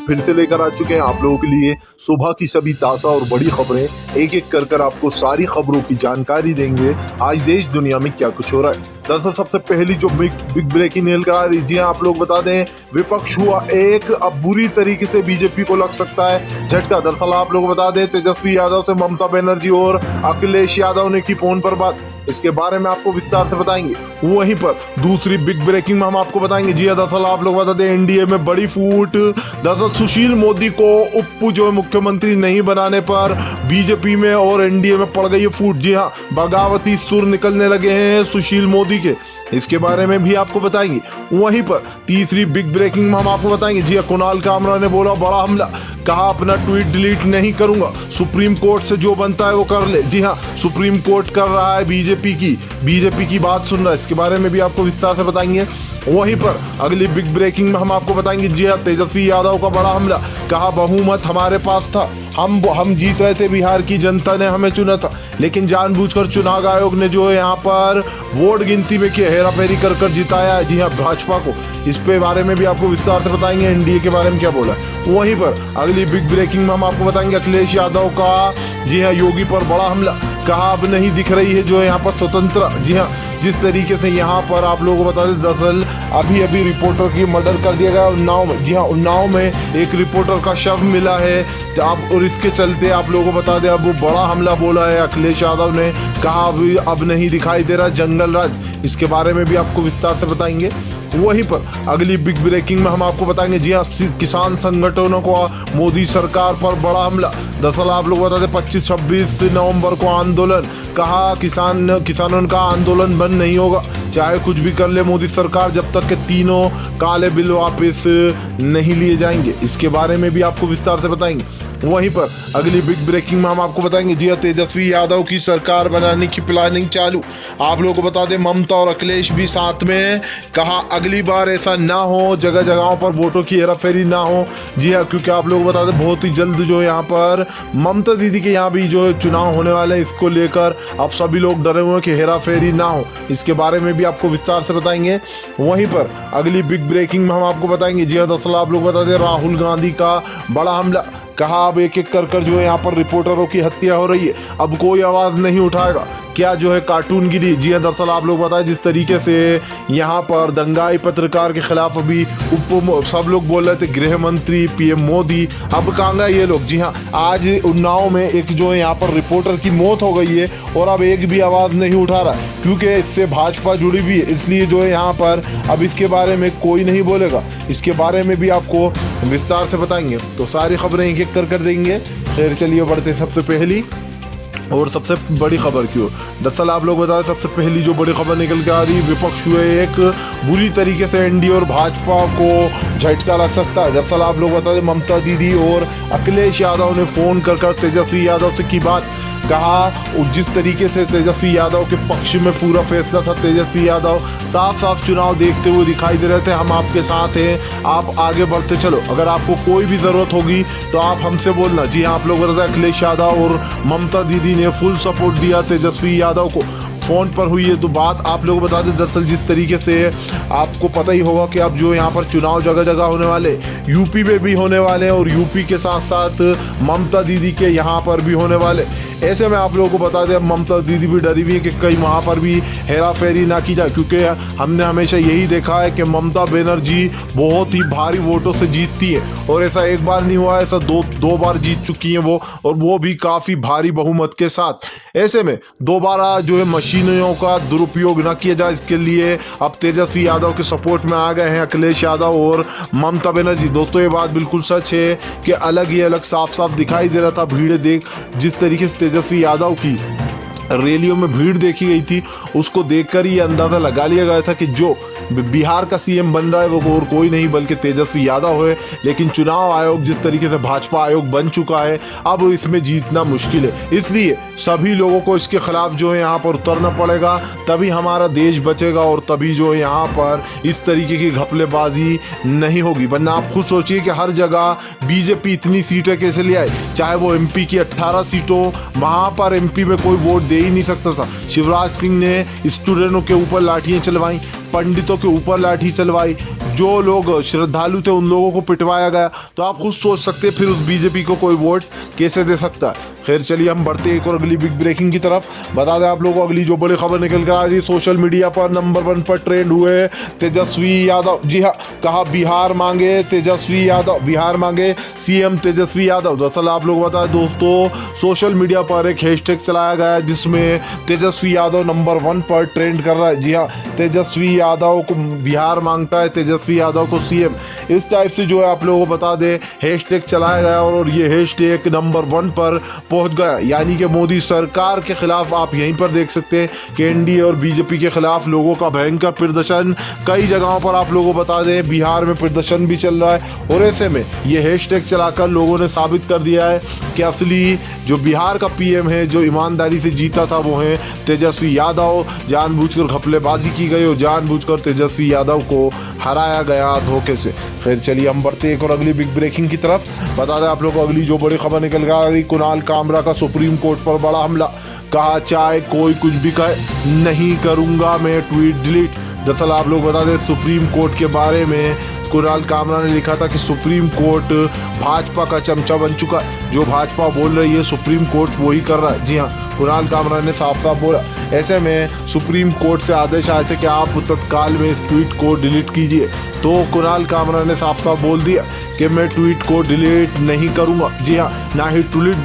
फिर से लेकर आ चुके हैं आप लोगों के लिए सुबह की सभी ताज़ा और बड़ी खबरें। एक एक कर आपको सारी खबरों की जानकारी देंगे। आज देश दुनिया में क्या कुछ हो रहा है। दरअसल सबसे पहली जो बिग ब्रेकिंग न्यूज़ करा रही, जी हाँ, आप लोग बता दें, विपक्ष हुआ एक, अब बुरी तरीके से बीजेपी को लग सकता है झटका। दरअसल आप लोग बता दें, तेजस्वी यादव से ममता बनर्जी और अखिलेश यादव ने की फोन पर बात, इसके बारे में आपको विस्तार से बताएंगे। वहीं पर दूसरी बिग ब्रेकिंग में हम आपको बताएंगे, जी हाँ, दरअसल आप लोग बता दें, एनडीए में बड़ी फूट। दरअसल सुशील मोदी को उप जो मुख्यमंत्री नहीं बनाने पर बीजेपी में और एनडीए में पड़ गई है फूट। जी हाँ, बगावती सुर निकलने लगे हैं सुशील मोदी के, इसके बारे में भी आपको बताएंगे। वहीं पर तीसरी बिग ब्रेकिंग में हम आपको बताएंगे, जी कुणाल कामरा ने बोला बड़ा हमला, कहा अपना ट्वीट डिलीट नहीं करूंगा, सुप्रीम कोर्ट से जो बनता है वो कर ले। जी हाँ, सुप्रीम कोर्ट कर रहा है बीजेपी की बात सुन रहा है, इसके बारे में भी आपको विस्तार से बताएंगे। वहीं पर अगली बिग ब्रेकिंग में हम आपको बताएंगे, जी हाँ, तेजस्वी यादव का बड़ा हमला, कहा बहुमत हमारे पास था, हम जीत रहे थे, बिहार की जनता ने हमें चुना था, लेकिन जानबूझकर चुनाव आयोग ने जो है यहाँ पर वोट गिनती में किया हेराफेरी कर जिताया है, जी हाँ, भाजपा को। इस पे बारे में भी आपको विस्तार से बताएंगे, एनडीए के बारे में क्या बोला है। वहीं पर अगली बिग ब्रेकिंग में हम आपको बताएंगे अखिलेश यादव का, जी हाँ, योगी पर बड़ा हमला, कहा अब नहीं दिख रही है जो है यहाँ पर स्वतंत्र। जी हाँ, जिस तरीके से यहाँ पर आप लोगों को बता दें, दरअसल अभी रिपोर्टर की मर्डर कर दिया गया उन्नाव में। जी हाँ, उन्नाव में एक रिपोर्टर का शव मिला है आप, और इसके चलते आप लोगों को बता दें, अब वो बड़ा हमला बोला है अखिलेश यादव ने, कहा अब नहीं दिखाई दे रहा जंगल राज, इसके बारे में भी आपको विस्तार से बताएंगे। वहीं पर अगली बिग ब्रेकिंग में हम आपको बताएंगे, जी हाँ, किसान संगठनों को मोदी सरकार पर बड़ा हमला। दरअसल आप लोग बता दें, 25-26 नवंबर को आंदोलन, कहा किसानों का आंदोलन बंद नहीं होगा, चाहे कुछ भी कर ले मोदी सरकार, जब तक के तीनों काले बिल वापस नहीं लिए जाएंगे, इसके बारे में भी आपको विस्तार से बताएंगे। वहीं पर अगली बिग ब्रेकिंग में हम आपको बताएंगे, जी हाँ, तेजस्वी यादव की सरकार बनाने की प्लानिंग चालू। आप लोगों को बता दें, ममता और अखिलेश भी साथ में, कहा अगली बार ऐसा ना हो, जगह जगहों पर वोटों की हेराफेरी ना हो। जी हाँ, क्योंकि आप लोग बता दें, बहुत ही जल्द जो यहाँ पर ममता दीदी के यहाँ भी जो चुनाव होने वाले हैं, इसको लेकर अब सभी लोग डरे हुए हैं कि हेराफेरी ना हो, इसके बारे में भी आपको विस्तार से बताएंगे। वहीं पर अगली बिग ब्रेकिंग में हम आपको बताएंगे, जी हाँ, दरअसल आप लोग बता दें, राहुल गांधी का बड़ा हमला, कहा अब एक एक कर जो है यहाँ पर रिपोर्टरों की हत्या हो रही है, अब कोई आवाज नहीं उठाएगा, क्या जो है कार्टूनगिरी। जी हाँ, दरअसल आप लोग बताएं, जिस तरीके से यहाँ पर दंगाई पत्रकार के खिलाफ अभी सब लोग बोल रहे थे गृह मंत्री पीएम मोदी, अब कहाँ गए ये लोग। जी हाँ, आज उन्नाव में एक जो है यहाँ पर रिपोर्टर की मौत हो गई है और अब एक भी आवाज नहीं उठा रहा, क्योंकि इससे भाजपा जुड़ी हुई है, इसलिए जो है यहाँ पर अब इसके बारे में कोई नहीं बोलेगा, इसके बारे में भी आपको विस्तार से बताएंगे। तो सारी खबरें एक एक कर देंगे। खैर चलिए बढ़ते सबसे पहली और सबसे बड़ी खबर की ओर। दरअसल आप लोग बता, सबसे पहली जो बड़ी खबर निकल के आ रही, विपक्ष हुए एक, बुरी तरीके से एनडीए और भाजपा को झटका लग सकता है। दरअसल आप लोग बता दें, ममता दीदी और अखिलेश यादव ने फोन कर तेजस्वी यादव से की बात, कहा जिस तरीके से तेजस्वी यादव के पक्ष में पूरा फैसला था, तेजस्वी यादव साफ साफ चुनाव देखते हुए दिखाई दे रहे थे, हम आपके साथ हैं, आप आगे बढ़ते चलो, अगर आपको कोई भी जरूरत होगी तो आप हमसे बोलना। जी हाँ, आप लोग बता दें, अखिलेश यादव और ममता दीदी ने फुल सपोर्ट दिया तेजस्वी यादव को। फोन पर हुई है तो बात आप लोग बता दें, दरअसल जिस तरीके से आपको पता ही होगा कि अब जो यहाँ पर चुनाव जगह जगह होने वाले, यूपी में भी होने वाले और यूपी के साथ साथ ममता दीदी के यहाँ पर भी होने वाले। ऐसे में आप लोगों को बता दें, ममता दीदी भी डरी हुई है कि कहीं वहाँ पर भी हेरा फेरी ना की जाए, क्योंकि हमने हमेशा यही देखा है कि ममता बनर्जी बहुत ही भारी वोटों से जीतती है, और ऐसा एक बार नहीं हुआ, ऐसा दो बार जीत चुकी हैं वो, और वो भी काफ़ी भारी बहुमत के साथ। ऐसे में दोबारा जो है मशीनों का दुरुपयोग ना किया जाए, इसके लिए अब तेजस्वी यादव के सपोर्ट में आ गए हैं अखिलेश यादव और ममता बनर्जी। दोस्तों ये बात बिल्कुल सच है कि अलग ही अलग साफ साफ दिखाई दे रहा था, भीड़ देख जिस तरीके से तेजस्वी यादव की रैलियों में भीड़ देखी गई थी, उसको देखकर ही अंदाजा लगा लिया गया था कि जो बिहार का सीएम बन रहा है वो और कोई नहीं बल्कि तेजस्वी यादव है। लेकिन चुनाव आयोग जिस तरीके से भाजपा आयोग बन चुका है, अब इसमें जीतना मुश्किल है, इसलिए सभी लोगों को इसके खिलाफ जो है यहाँ पर उतरना पड़ेगा, तभी हमारा देश बचेगा और तभी जो है यहाँ पर इस तरीके की घपलेबाजी नहीं होगी। वरना आप खुद सोचिए कि हर जगह बीजेपी इतनी सीटें कैसे ले आए, चाहे वो एमपी की 18 सीटों, वहाँ पर एमपी में कोई वोट दे ही नहीं सकता था। शिवराज सिंह ने स्टूडेंटों के ऊपर लाठियाँ चलवाई, पंडितों के ऊपर लाठी चलवाई, जो लोग श्रद्धालु थे उन लोगों को पिटवाया गया। तो आप खुद सोच सकते हैं फिर उस बीजेपी को कोई वोट कैसे दे सकता है। खैर चलिए हम बढ़ते एक और अगली बिग ब्रेकिंग की तरफ। बता दें आप लोगों को अगली जो बड़ी खबर निकल कर आ रही है, सोशल मीडिया पर नंबर 1 पर ट्रेंड हुए तेजस्वी यादव। जी हाँ, कहा बिहार मांगे तेजस्वी यादव, बिहार मांगे सीएम तेजस्वी यादव। दरअसल आप लोग बताएं दोस्तों, सोशल मीडिया पर एक हैशटैग चलाया गया जिसमें तेजस्वी यादव नंबर 1 पर ट्रेंड कर रहा है। जी हाँ, तेजस्वी यादव को बिहार मांगता है, तेजस्वी यादव को सीएम, इस टाइप से जो है आप लोगों को बता दें हैशटैग चलाया गया और ये हैशटैग नंबर 1 पर पहुंच गया। यानी कि मोदी सरकार के खिलाफ आप यहीं पर देख सकते हैं कि एनडीए और बीजेपी के खिलाफ लोगों का भयंकर प्रदर्शन कई जगहों पर आप लोगों को बता दें बिहार में प्रदर्शन भी चल रहा है। और ऐसे में ये हैशटैग चलाकर लोगों ने साबित कर दिया है कि असली जो बिहार का पीएम है, जो ईमानदारी से जीता था, वो है तेजस्वी यादव। जानबूझकर घपलेबाजी की गई और जानबूझकर तेजस्वी यादव को हराया गया धोखे से। खैर चलिए हम बढ़ते एक और अगली बिग ब्रेकिंग की तरफ। बता दें आप लोगों को अगली जो बड़ी खबर निकल कर आ रही, कुणाल कामरा का सुप्रीम कोर्ट पर बड़ा हमला। कहा चाहे कोई कुछ भी कहे, नहीं करूंगा मैं ट्वीट डिलीट। दरअसल आप लोग बता दें सुप्रीम कोर्ट के बारे में कुणाल कामरा ने लिखा था कि सुप्रीम कोर्ट भाजपा का चमचा बन चुका है। जो भाजपा बोल रही है सुप्रीम कोर्ट वही कर रहा है। जी हाँ, कुणाल कामरा ने साफ साफ बोला। ऐसे में सुप्रीम कोर्ट से आदेश आए थे कि आप तत्काल में इस ट्वीट को डिलीट कीजिए। तो कुणाल कामरा ने साफ साफ बोल दिया कि मैं ट्वीट को डिलीट नहीं करूंगा। जी हाँ, ना ही ट्वीट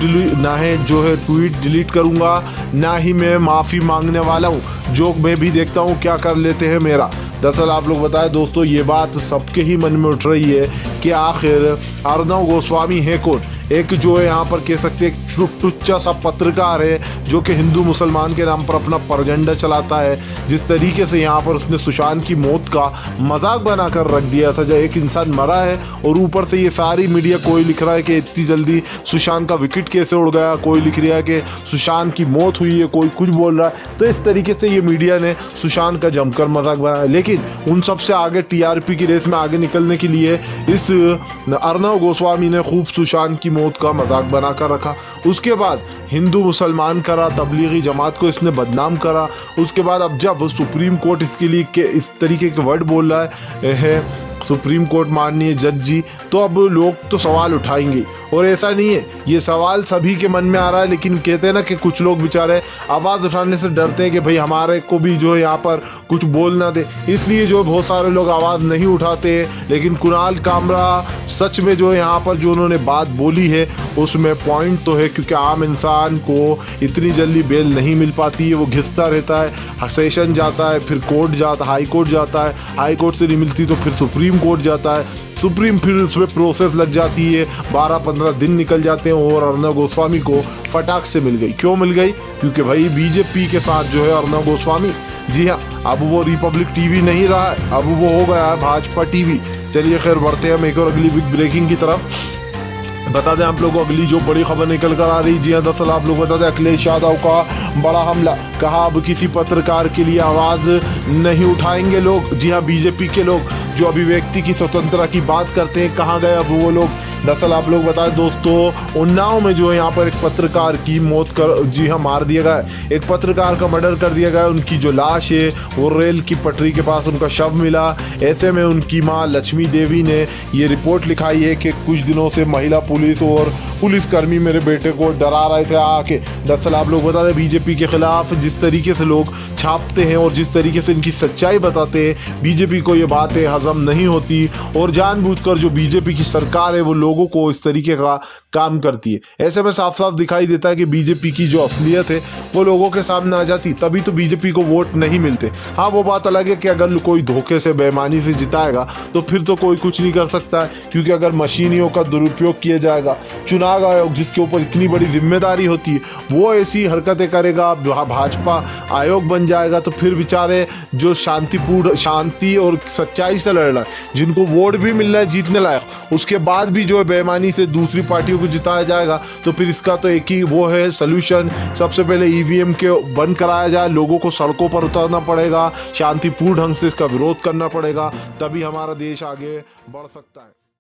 डिलीट करूंगा, ना ही मैं माफ़ी मांगने वाला हूँ। जो मैं भी देखता हूँ क्या कर लेते हैं मेरा। दरअसल आप लोग बताएं दोस्तों, ये बात सबके ही मन में उठ रही है कि आखिर अर्नब गोस्वामी है कौन। एक जो है यहाँ पर कह सकते हैं टुच्चा सा पत्रकार है जो कि हिंदू मुसलमान के नाम पर अपना परजेंडा चलाता है। जिस तरीके से यहाँ पर उसने सुशांत की मौत का मजाक बनाकर रख दिया था, जब एक इंसान मरा है और ऊपर से ये सारी मीडिया, कोई लिख रहा है कि इतनी जल्दी सुशांत का विकेट कैसे उड़ गया, कोई लिख रहा है कि सुशांत की मौत हुई है, कोई कुछ बोल रहा है। तो इस तरीके से ये मीडिया ने सुशांत का जमकर मजाक बनाया। लेकिन उन सबसे आगे टीआरपी की रेस में आगे निकलने के लिए इस अर्नब गोस्वामी ने खूब सुशांत की मौत का मजाक बनाकर रखा। उसके बाद हिंदू मुसलमान करा, तबलीगी जमात को इसने बदनाम करा। उसके बाद अब जब सुप्रीम कोर्ट इसके लिए के इस तरीके के वर्ड बोल रहा है सुप्रीम कोर्ट माननीय जज जी, तो अब लोग तो सवाल उठाएंगे। और ऐसा नहीं है, ये सवाल सभी के मन में आ रहा है, लेकिन कहते हैं ना कि कुछ लोग बेचारे आवाज़ उठाने से डरते हैं कि भाई हमारे को भी जो है यहाँ पर कुछ बोल ना दे, इसलिए जो बहुत सारे लोग आवाज़ नहीं उठाते। लेकिन कुणाल कामरा सच में जो है यहाँ पर जो उन्होंने बात बोली है उसमें पॉइंट तो है, क्योंकि आम इंसान को इतनी जल्दी बेल नहीं मिल पाती है। वो घिसता रहता है, सेशन जाता है, फिर कोर्ट जाता है, हाई कोर्ट जाता है, हाई कोर्ट से नहीं मिलती तो फिर सुप्रीम कोर्ट जाता है, सुप्रीम फिर उसमें प्रोसेस लग जाती है, 12-15 दिन निकल जाते हैं। और अर्नब गोस्वामी को फटाक से मिल गई। क्यों मिल गई? क्योंकि भाई बीजेपी के साथ जो है अर्नब गोस्वामी, जी हाँ, अब वो रिपब्लिक टीवी नहीं रहा है, अब वो हो गया है भाजपा टीवी। चलिए खैर बढ़ते हैं हम एक और अगली बिग ब्रेकिंग की तरफ। बता दें आप लोगों को अगली जो बड़ी खबर निकल कर आ रही, जी हाँ, दरअसल आप लोग बता दें अखिलेश यादव का बड़ा हमला। कहा अब किसी पत्रकार के लिए आवाज़ नहीं उठाएंगे लोग। जी हाँ, बीजेपी के लोग जो अभिव्यक्ति की स्वतंत्रता की बात करते हैं, कहाँ गए अब वो लोग। दरअसल आप लोग बताएं दोस्तों, उन्नाव में जो है यहाँ पर एक पत्रकार की मौत कर, जी हाँ, मार दिया गया। एक पत्रकार का मर्डर कर दिया गया। उनकी जो लाश है वो रेल की पटरी के पास उनका शव मिला। ऐसे में उनकी माँ लक्ष्मी देवी ने ये रिपोर्ट लिखाई है कि कुछ दिनों से महिला पुलिस और पुलिसकर्मी मेरे बेटे को डरा रहे थे आके। दरअसल आप लोग बता दें बीजेपी के खिलाफ जिस तरीके से लोग छापते हैं और जिस तरीके से इनकी सच्चाई बताते हैं, बीजेपी को ये बातें हजम नहीं होती और जानबूझकर जो बीजेपी की सरकार है वो लोगों को इस तरीके का काम करती है। ऐसे में साफ साफ दिखाई देता है कि बीजेपी की जो असलियत है वो लोगों के सामने आ जाती, तभी तो बीजेपी को वोट नहीं मिलते। हाँ, वो बात अलग है कि अगर कोई धोखे से बेईमानी से जिताएगा तो फिर तो कोई कुछ नहीं कर सकता है, क्योंकि अगर मशीनियों का दुरुपयोग किया जाएगा, चुनाव आयोग जिसके ऊपर इतनी बड़ी जिम्मेदारी होती है वो ऐसी हरकतें करेगा, भाजपा आयोग बन जाएगा, तो फिर बेचारे जो शांति और सच्चाई से लड़ रहा है, जिनको वोट भी मिल रहा है जीतने लायक, उसके बाद भी जो है बेईमानी से दूसरी पार्टियों को जिताया जाएगा, तो फिर इसका तो एक ही वो है सलूशन। सबसे पहले ईवीएम के बंद कराया जाए, लोगों को सड़कों पर उतरना पड़ेगा, शांतिपूर्ण ढंग से इसका विरोध करना पड़ेगा, तभी हमारा देश आगे बढ़ सकता है।